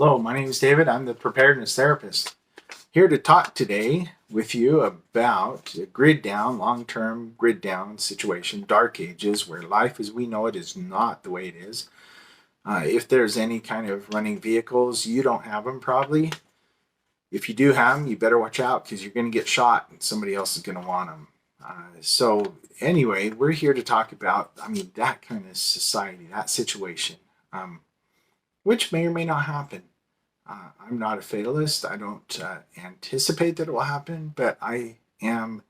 Hello, my name is David. I'm the Preparedness Therapist. Here to talk today with you about a grid down, long-term grid down situation, dark ages, where life as we know it is not the way it is. If there's any kind of running vehicles, you don't have them probably. If you do have them, you better watch out because you're going to get shot and somebody else is going to want them. So anyway, we're here to talk about, that kind of society, that situation, which may or may not happen. I'm not a fatalist. I don't anticipate that it will happen, but I am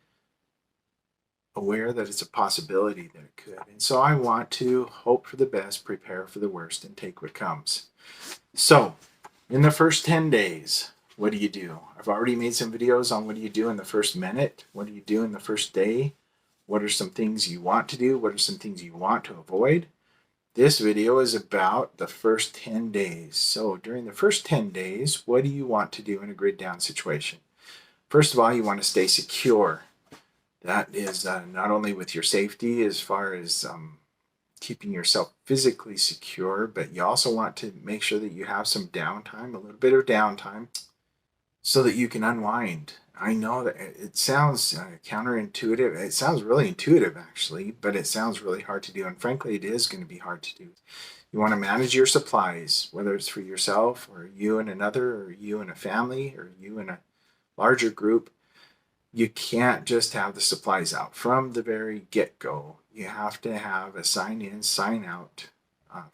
aware that it's a possibility that it could. And so I want to hope for the best, prepare for the worst, and take what comes. So in the first 10 days, what do you do? I've already made some videos on what do you do in the first minute? What do you do in the first day? What are some things you want to do? What are some things you want to avoid? This video is about the first 10 days. So during the first 10 days, what do you want to do in a grid down situation? First of all, you want to stay secure. That is not only with your safety as far as keeping yourself physically secure, but you also want to make sure that you have some downtime, a little bit of downtime, so that you can unwind. I know that it sounds counterintuitive. It sounds really intuitive, actually, but it sounds really hard to do. And frankly, it is going to be hard to do. You want to manage your supplies, whether it's for yourself or you and another, or you and a family, or you and a larger group. You can't just have the supplies out from the very get-go. You have to have a sign in, sign out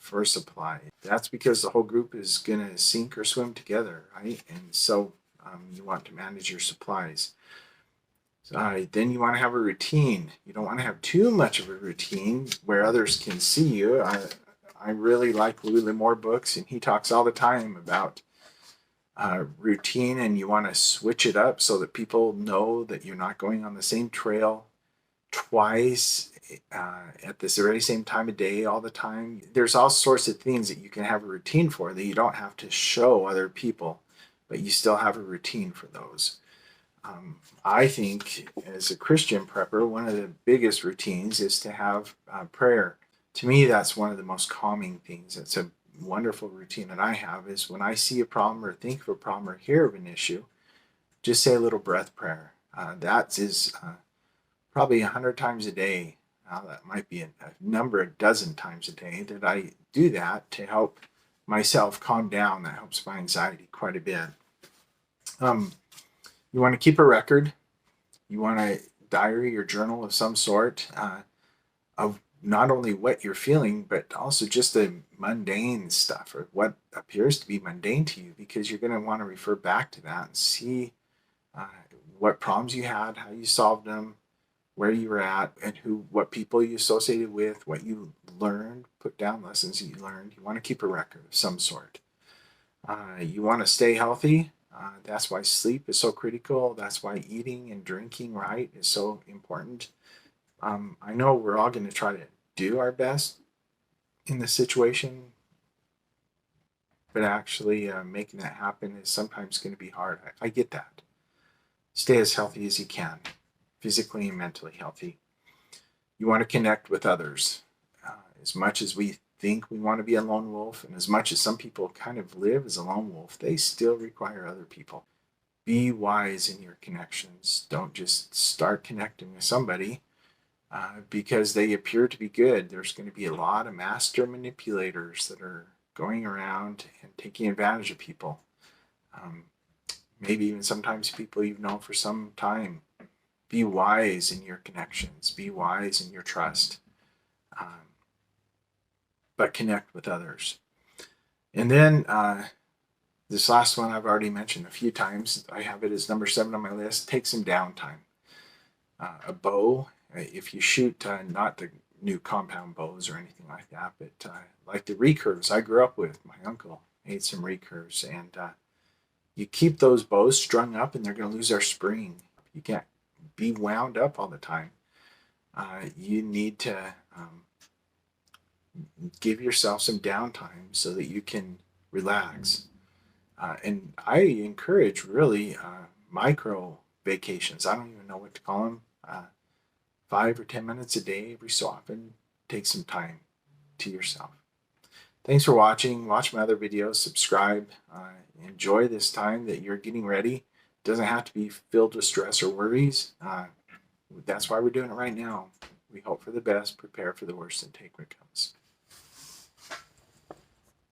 for supply. That's because the whole group is going to sink or swim together, right? And so you want to manage your supplies. Then you want to have a routine. You don't want to have too much of a routine where others can see you. I really like Louis L'Amour books, and he talks all the time about routine, and you want to switch it up so that people know that you're not going on the same trail twice at this very same time of day all the time. There's all sorts of things that you can have a routine for that you don't have to show other people, but you still have a routine for those. I think as a Christian prepper, one of the biggest routines is to have prayer. To me, that's one of the most calming things. It's a wonderful routine that I have is when I see a problem or think of a problem or hear of an issue, just say a little breath prayer. That is probably 100 times a day. That might be a number, a dozen times a day that I do that to help myself calm down. That helps my anxiety quite a bit. You want to keep a record. You want a diary or journal of some sort of not only what you're feeling, but also just the mundane stuff or what appears to be mundane to you, because you're going to want to refer back to that and see what problems you had, how you solved them, where you were at, and what people you associated with, what you learned, put down lessons that you learned. You want to keep a record of some sort. You want to stay healthy. That's why sleep is so critical. That's why eating and drinking right is so important. I know we're all going to try to do our best in this situation, but actually making that happen is sometimes going to be hard. I get that. Stay as healthy as you can, physically and mentally healthy. You want to connect with others. As much as we think we want to be a lone wolf, and as much as some people kind of live as a lone wolf, they still require other people. Be wise in your connections. Don't just start connecting with somebody because they appear to be good. There's going to be a lot of master manipulators that are going around and taking advantage of people. Maybe even sometimes people you've known for some time. Be wise in your connections. Be wise in your trust. But connect with others. And then this last one I've already mentioned a few times. I have it as number 7 on my list. Take some downtime. A bow, if you shoot not the new compound bows or anything like that, but like the recurves I grew up with. My uncle made some recurves, and you keep those bows strung up and they're going to lose their spring. You can't be wound up all the time. You need to give yourself some downtime so that you can relax. And I encourage really micro vacations. I don't even know what to call them. 5 or 10 minutes a day, every so often, take some time to yourself. Thanks for watching. Watch my other videos. Subscribe. Enjoy this time that you're getting ready. It doesn't have to be filled with stress or worries. That's why we're doing it right now. We hope for the best, prepare for the worst, and take what comes.